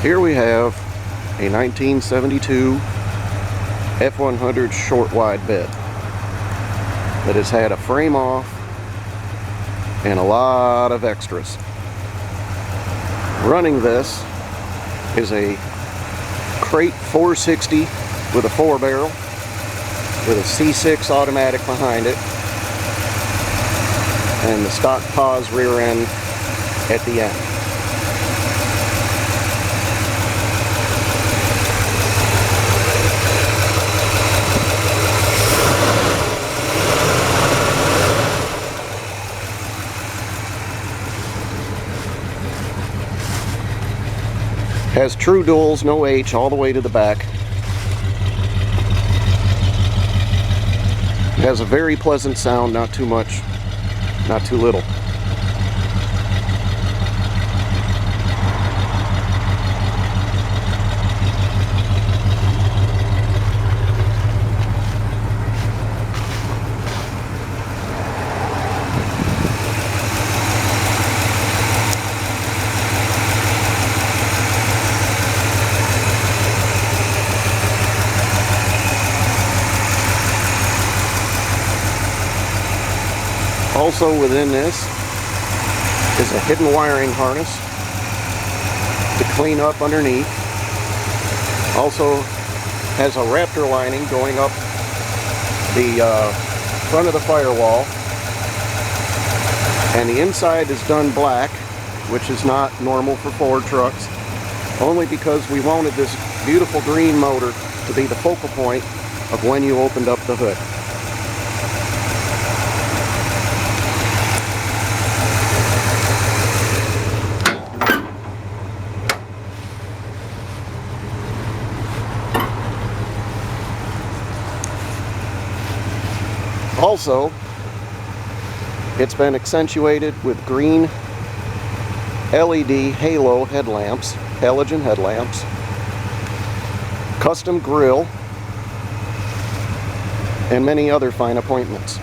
Here we have a 1972 F100 short wide bed that has had a frame off and a lot of extras. Running this is a crate 460 with a 4-barrel with a C6 automatic behind it and the stock pause rear end at the end. Has true duals, no H, all the way to the back. It has a very pleasant sound, not too much, not too little. Also within this is a hidden wiring harness to clean up underneath. Also has a Raptor lining going up the front of the firewall. And the inside is done black, which is not normal for Ford trucks, only because we wanted this beautiful green motor to be the focal point of when you opened up the hood. Also, it's been accentuated with green LED halo headlamps, halogen headlamps, custom grille, and many other fine appointments.